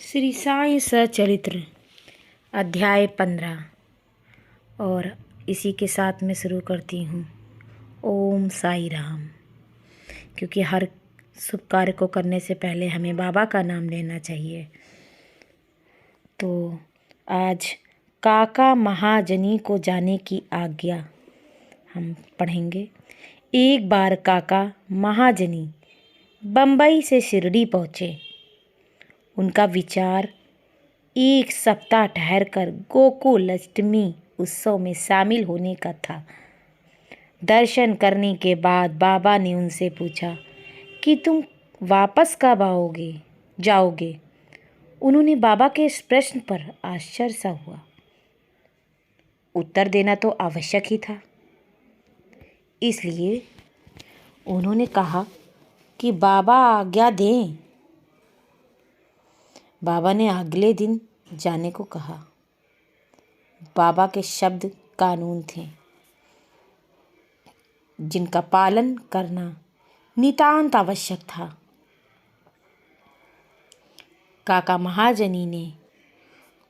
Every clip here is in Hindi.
श्री साईं सचरित्र अध्याय 15। और इसी के साथ मैं शुरू करती हूँ ओम साई राम, क्योंकि हर शुभ कार्य को करने से पहले हमें बाबा का नाम लेना चाहिए। तो आज काका महाजनी को जाने की आज्ञा हम पढ़ेंगे। एक बार काका महाजनी बम्बई से शिरडी पहुँचे। उनका विचार एक सप्ताह ठहरकर गोकुल अष्टमी उत्सव में शामिल होने का था। दर्शन करने के बाद बाबा ने उनसे पूछा कि तुम वापस कब जाओगे। उन्होंने बाबा के इस प्रश्न पर आश्चर्य सा हुआ। उत्तर देना तो आवश्यक ही था, इसलिए उन्होंने कहा कि बाबा आज्ञा दें। बाबा ने अगले दिन जाने को कहा। बाबा के शब्द कानून थे, जिनका पालन करना नितांत आवश्यक था। काका महाजनी ने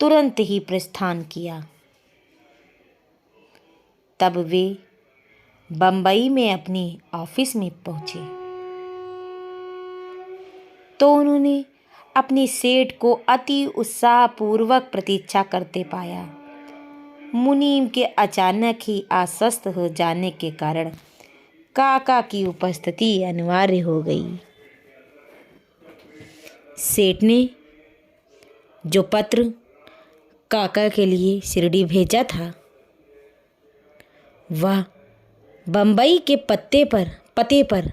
तुरंत ही प्रस्थान किया। तब वे बंबई में अपने ऑफिस में पहुंचे तो उन्होंने अपने सेठ को अति उत्साहपूर्वक प्रतीक्षा करते पाया। मुनीम के अचानक ही अस्वस्थ हो जाने के कारण काका की उपस्थिति अनिवार्य हो गई। सेठ ने जो पत्र काका के लिए शिरडी भेजा था, वह बंबई के पते पर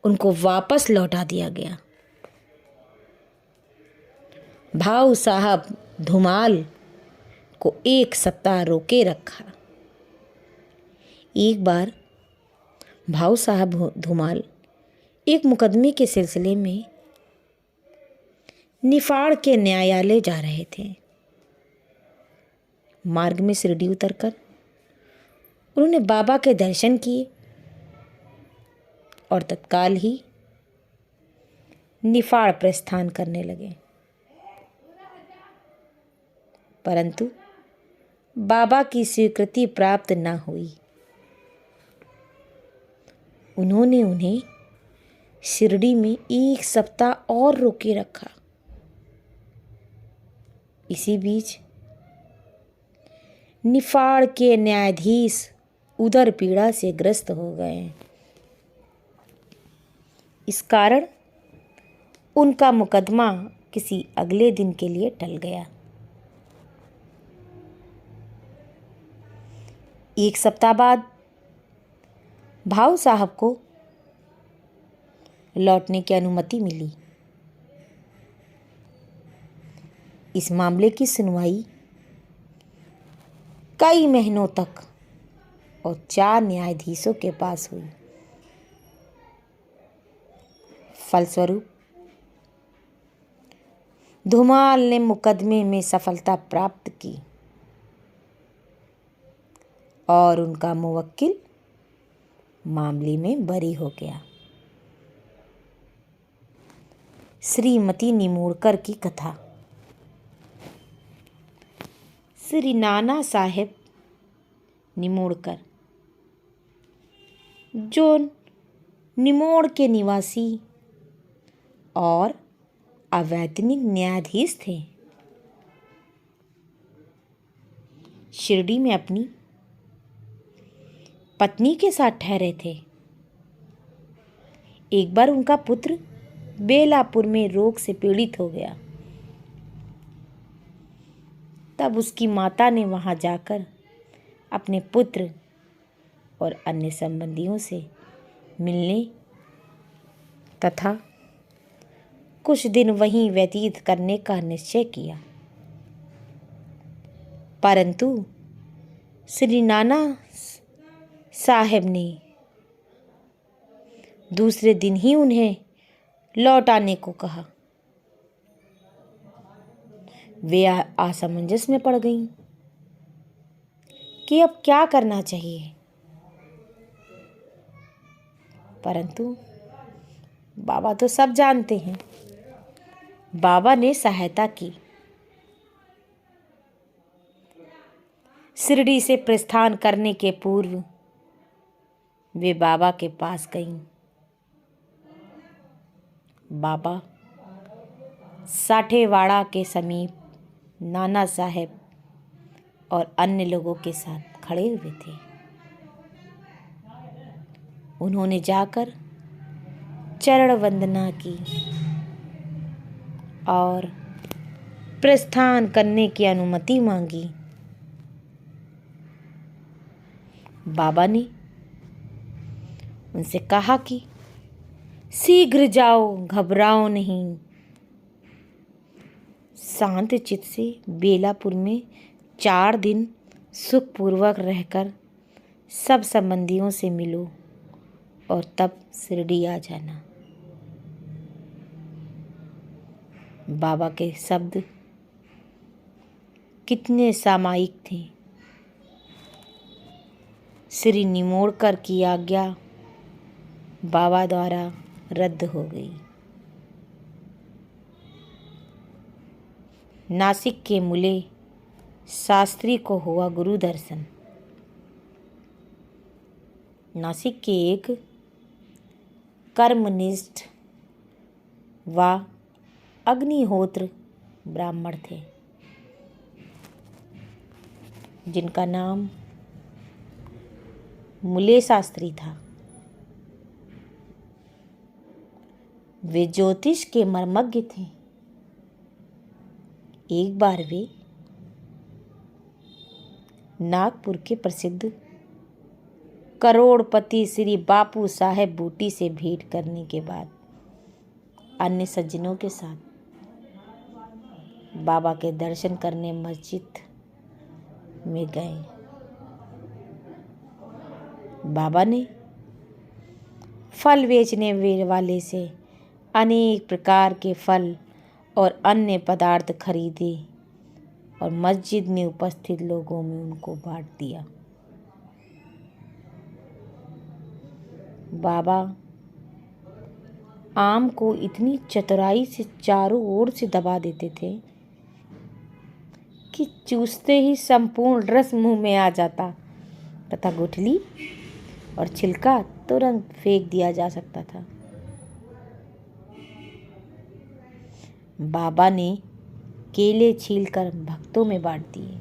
उनको वापस लौटा दिया गया। भाऊ साहब धुमाल को एक सप्ताह रोके रखा। एक बार भाऊ साहब धुमाल एक मुकदमे के सिलसिले में निफाड़ के न्यायालय जा रहे थे। मार्ग में शिरडी उतरकर उन्होंने बाबा के दर्शन किए और तत्काल ही निफाड़ प्रस्थान करने लगे। परंतु बाबा की स्वीकृति प्राप्त न हुई। उन्होंने उन्हें शिरडी में एक सप्ताह और रोके रखा। इसी बीच निफाड़ के न्यायाधीश उदर पीड़ा से ग्रस्त हो गए। इस कारण उनका मुकदमा किसी अगले दिन के लिए टल गया। एक सप्ताह बाद भाऊ साहब को लौटने की अनुमति मिली। इस मामले की सुनवाई कई महीनों तक और 4 न्यायाधीशों के पास हुई। फलस्वरूप धुमाल ने मुकदमे में सफलता प्राप्त की और उनका मुवक्किल मामले में बरी हो गया। श्रीमती निमोड़कर की कथा। श्री नाना साहेब निमोड़कर, जो निमोड़ के निवासी और अवैतनिक न्यायाधीश थे, शिरडी में अपनी पत्नी के साथ ठहरे थे। एक बार उनका पुत्र बेलापुर में रोग से पीड़ित हो गया। तब उसकी माता ने वहां जाकर अपने पुत्र और अन्य संबंधियों से मिलने तथा कुछ दिन वहीं व्यतीत करने का निश्चय किया। परंतु श्री नाना साहेब ने दूसरे दिन ही उन्हें लौट आने को कहा। वे असमंजस में पड़ गईं कि अब क्या करना चाहिए। परंतु बाबा तो सब जानते हैं। बाबा ने सहायता की। शिरडी से प्रस्थान करने के पूर्व वे बाबा के पास गईं। बाबा साठेवाड़ा के समीप नाना साहेब और अन्य लोगों के साथ खड़े हुए थे। उन्होंने जाकर चरण वंदना की और प्रस्थान करने की अनुमति मांगी। बाबा ने उनसे कहा कि शीघ्र जाओ, घबराओ नहीं। शांत चित्त से बेलापुर में 4 दिन सुखपूर्वक रहकर सब संबंधियों से मिलो और तब शिरडी आ जाना। बाबा के शब्द कितने सामायिक थे। सिर निमोड़कर की आज्ञा बाबा द्वारा रद्द हो गई। नासिक के मूले शास्त्री को हुआ गुरु दर्शन। नासिक के एक कर्मनिष्ठ व अग्निहोत्र ब्राह्मण थे जिनका नाम मूले शास्त्री था। वे ज्योतिष के मर्मज्ञ थे। एक बार वे नागपुर के प्रसिद्ध करोड़पति श्री बापू साहेब बूटी से भेंट करने के बाद अन्य सज्जनों के साथ बाबा के दर्शन करने मस्जिद में गए। बाबा ने फल बेचने वाले से अनेक प्रकार के फल और अन्य पदार्थ खरीदे और मस्जिद में उपस्थित लोगों में उनको बांट दिया। बाबा आम को इतनी चतुराई से चारों ओर से दबा देते थे कि चूसते ही संपूर्ण रस मुंह में आ जाता तथा गुठली और छिलका तुरंत फेंक दिया जा सकता था। बाबा ने केले छीलकर भक्तों में बांट दिए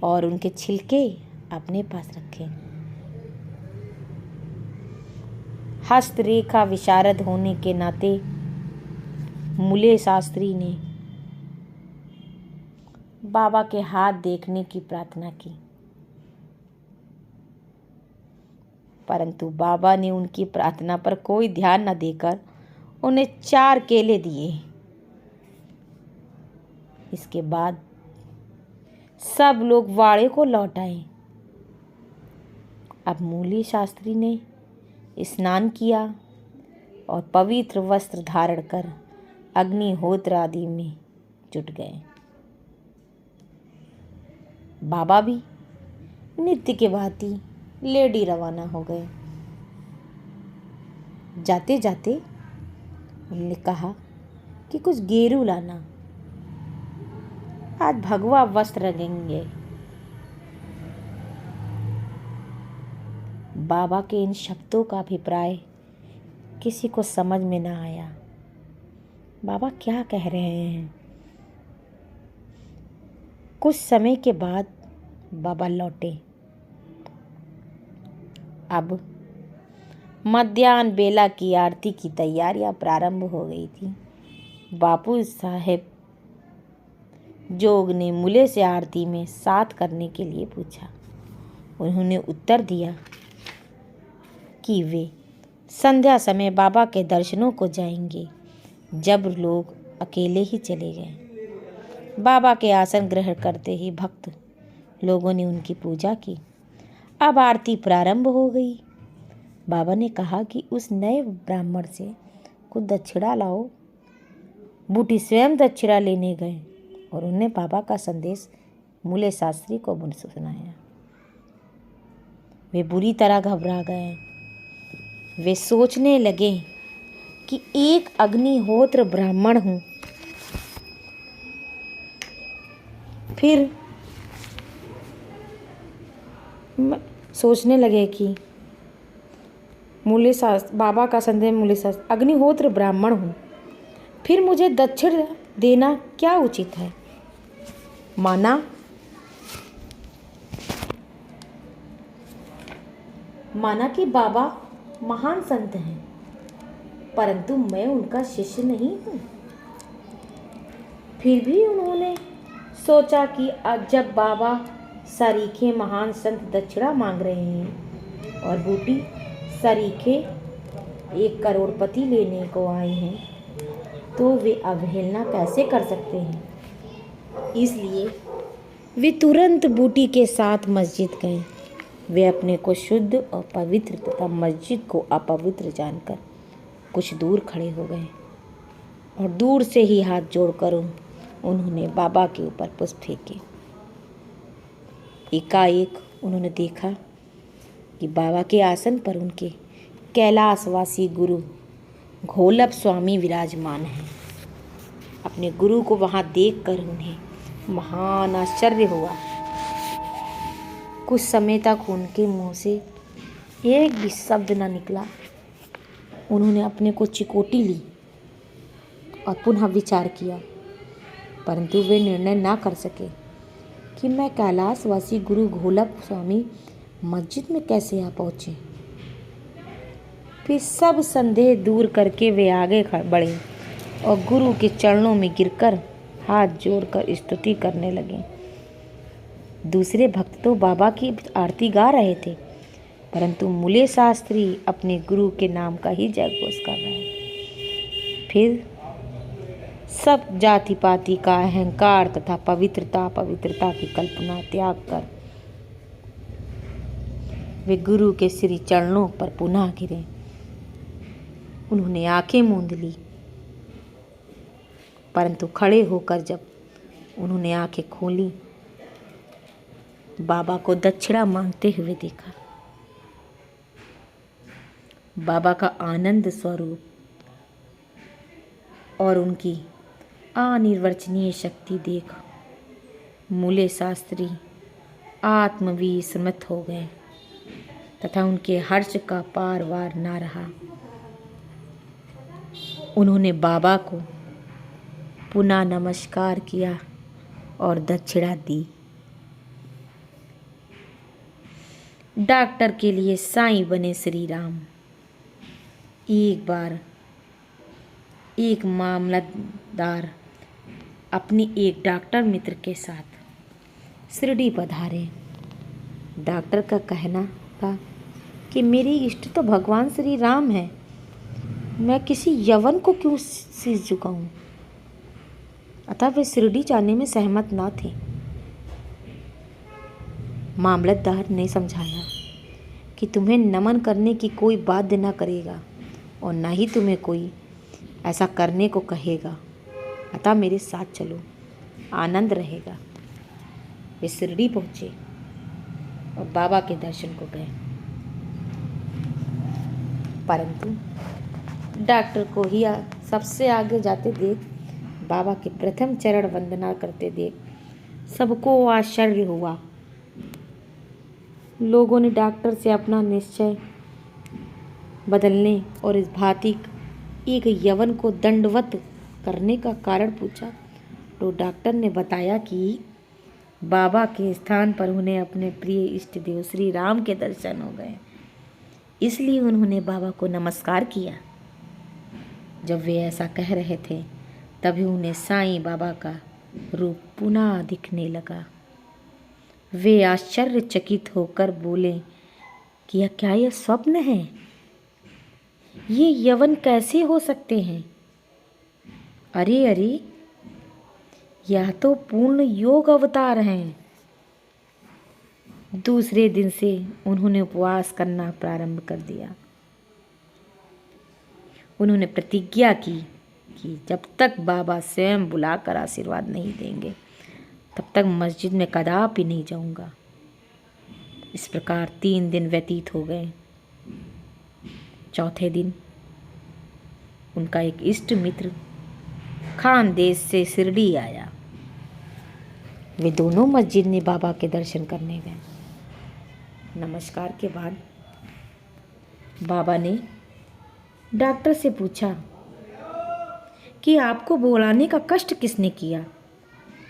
और उनके छिलके अपने पास रखे। हस्तरेखा विशारद होने के नाते मूले शास्त्री ने बाबा के हाथ देखने की प्रार्थना की, परंतु बाबा ने उनकी प्रार्थना पर कोई ध्यान न देकर उन्हें 4 केले दिए। इसके बाद सब लोग वाड़े को लौट आए। अब मूले शास्त्री ने स्नान किया और पवित्र वस्त्र धारण कर अग्निहोत्र आदि में जुट गए। बाबा भी नित्य के भांति लेडी रवाना हो गए। जाते जाते उन्होंने कहा कि कुछ गेरू लाना, आज भगवा वस्त्र रंगेंगे। बाबा के इन शब्दों का अभिप्राय किसी को समझ में न आया। बाबा क्या कह रहे हैं? कुछ समय के बाद बाबा लौटे। अब मध्याह्न बेला की आरती की तैयारियां प्रारंभ हो गई थी। बापू साहेब जोग ने मूले से आरती में साथ करने के लिए पूछा। उन्होंने उत्तर दिया कि वे संध्या समय बाबा के दर्शनों को जाएंगे। जब लोग अकेले ही चले गए। बाबा के आसन ग्रहण करते ही भक्त लोगों ने उनकी पूजा की। अब आरती प्रारंभ हो गई। बाबा ने कहा कि उस नए ब्राह्मण से कुछ दक्षिणा लाओ। बूटी स्वयं दक्षिणा लेने गए और उन्हें बाबा का संदेश मूले शास्त्री को सुनाया। वे बुरी तरह घबरा गए। वे सोचने लगे कि एक अग्निहोत्र ब्राह्मण हूँ। फिर सोचने लगे कि बाबा का संदेह मूल्यशास्त्र, अग्निहोत्र ब्राह्मण हूँ, फिर मुझे दक्षिण देना क्या उचित है। माना कि बाबा महान संत हैं, परंतु मैं उनका शिष्य नहीं हूँ। फिर भी उन्होंने सोचा कि अब जब बाबा सरीखे महान संत दक्षिणा मांग रहे हैं और बूटी सरीखे 1 करोड़पति लेने को आए हैं, तो वे अवहेलना कैसे कर सकते हैं। इसलिए वे तुरंत बूटी के साथ मस्जिद गए। वे अपने को शुद्ध और पवित्र तथा मस्जिद को अपवित्र जानकर कुछ दूर खड़े हो गए और दूर से ही हाथ जोड़कर उन्होंने बाबा के ऊपर पुष्प फेंके। एकाएक उन्होंने देखा कि बाबा के आसन पर उनके कैलाशवासी गुरु घोलप स्वामी विराजमान हैं। अपने गुरु को वहाँ देखकर उन्हें महान आश्चर्य हुआ। कुछ समय तक उनके मुंह से एक भी शब्द न निकला। उन्होंने अपने को चिकोटी ली और पुनः विचार किया, परंतु वे निर्णय ना कर सके कि मैं कैलाशवासी गुरु घोलप स्वामी मस्जिद में कैसे आ पहुँचे। फिर सब संदेह दूर करके वे आगे बढ़े और गुरु के चरणों में गिरकर हाथ जोड़कर स्तुति करने लगे। दूसरे भक्त तो बाबा की आरती गा रहे थे, परंतु मूल्य शास्त्री अपने गुरु के नाम का ही जयघोष कर रहे। फिर सब जाति पाति का अहंकार तथा पवित्रता की कल्पना त्याग कर वे गुरु के श्री चरणों पर पुनः गिरे। उन्होंने आंखें मूंद ली, परंतु खड़े होकर जब उन्होंने आंखें खोली, बाबा को दक्षिणा मांगते हुए देखा। बाबा का आनंद स्वरूप और उनकी अनिर्वचनीय शक्ति देख मूल्य शास्त्री आत्मविस्मृत हो गए तथा उनके हर्ष का पार ना रहा। उन्होंने बाबा को पुनः नमस्कार किया और दक्षिणा दी। डॉक्टर के लिए साईं बने श्री राम। एक बार एक मामलतदार अपनी एक डॉक्टर मित्र के साथ शिरडी पधारे। डॉक्टर का कहना था कि मेरी इष्ट तो भगवान श्री राम है, मैं किसी यवन को क्यों शीश झुकाऊं। अतः वे शिरडी जाने में सहमत न थे। मामलतदार ने समझाया कि तुम्हें नमन करने की कोई बाध्य न करेगा और न ही तुम्हें कोई ऐसा करने को कहेगा, अतः मेरे साथ चलो, आनंद रहेगा। वे शिरडी पहुँचे और बाबा के दर्शन को गए, परंतु डॉक्टर को ही सबसे आगे जाते देख, बाबा के प्रथम चरण वंदना करते देख सबको आश्चर्य हुआ। लोगों ने डॉक्टर से अपना निश्चय बदलने और इस भांति एक यवन को दंडवत करने का कारण पूछा, तो डॉक्टर ने बताया कि बाबा के स्थान पर उन्हें अपने प्रिय इष्ट देव श्री राम के दर्शन हो गए, इसलिए उन्होंने बाबा को नमस्कार किया। जब वे ऐसा कह रहे थे, तभी उन्हें साईं बाबा का रूप पुनः दिखने लगा। वे आश्चर्यचकित होकर बोले कि क्या यह स्वप्न है? ये यवन कैसे हो सकते हैं? अरे, यह तो पूर्ण योग अवतार हैं। दूसरे दिन से उन्होंने उपवास करना प्रारंभ कर दिया। उन्होंने प्रतिज्ञा की कि जब तक बाबा स्वयं बुलाकर आशीर्वाद नहीं देंगे, तब तक मस्जिद में कदापि नहीं जाऊंगा। इस प्रकार 3 दिन व्यतीत हो गए। चौथे दिन उनका एक इष्ट मित्र खानदेश से शिरडी आया। वे दोनों मस्जिद में बाबा के दर्शन करने गए। नमस्कार के बाद बाबा ने डॉक्टर से पूछा कि आपको बुलाने का कष्ट किसने किया,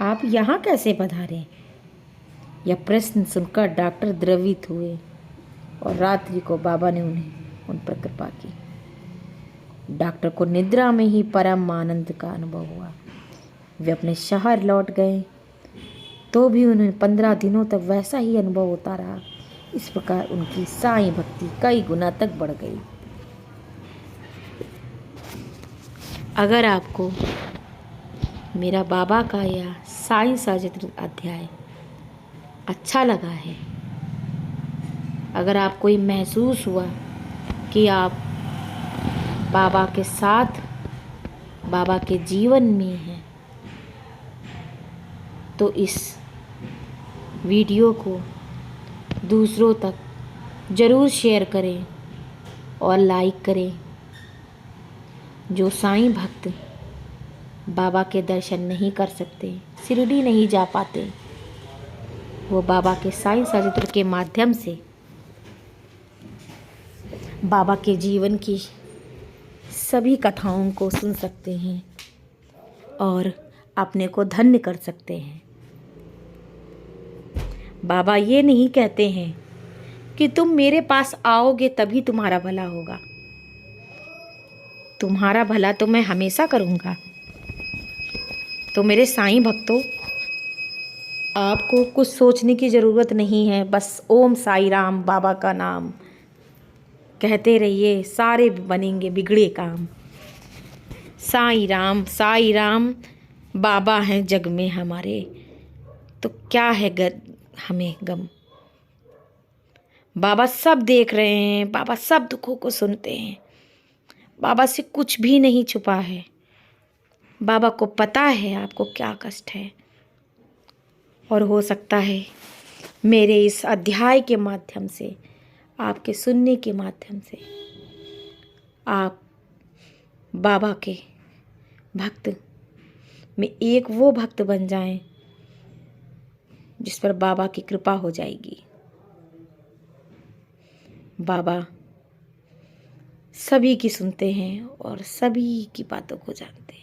आप यहाँ कैसे पधारे। यह प्रश्न सुनकर डॉक्टर द्रवित हुए और रात्रि को बाबा ने उन पर कृपा की। डॉक्टर को निद्रा में ही परम आनंद का अनुभव हुआ। वे अपने शहर लौट गए तो भी उन्हें 15 दिनों तक वैसा ही अनुभव होता रहा। इस प्रकार उनकी साईं भक्ति कई गुना तक बढ़ गई। अगर आपको मेरा बाबा का यह साईं सचरित्र अध्याय अच्छा लगा है, अगर आपको ये महसूस हुआ कि आप बाबा के साथ, बाबा के जीवन में हैं, तो इस वीडियो को दूसरों तक ज़रूर शेयर करें और लाइक करें। जो साईं भक्त बाबा के दर्शन नहीं कर सकते, शिरडी नहीं जा पाते, वो बाबा के साईं चरित्र के माध्यम से बाबा के जीवन की सभी कथाओं को सुन सकते हैं और अपने को धन्य कर सकते हैं। बाबा ये नहीं कहते हैं कि तुम मेरे पास आओगे तभी तुम्हारा भला होगा। तुम्हारा भला तो मैं हमेशा करूँगा। तो मेरे साईं भक्तों, आपको कुछ सोचने की ज़रूरत नहीं है। बस ओम साई राम बाबा का नाम कहते रहिए, सारे बनेंगे बिगड़े काम। साई राम बाबा हैं जग में हमारे, तो क्या है हमें गम। बाबा सब देख रहे हैं, बाबा सब दुखों को सुनते हैं। बाबा से कुछ भी नहीं छुपा है। बाबा को पता है आपको क्या कष्ट है। और हो सकता है मेरे इस अध्याय के माध्यम से, आपके सुनने के माध्यम से आप बाबा के भक्त में एक वो भक्त बन जाएं जिस पर बाबा की कृपा हो जाएगी। बाबा सभी की सुनते हैं और सभी की बातों को जानते हैं।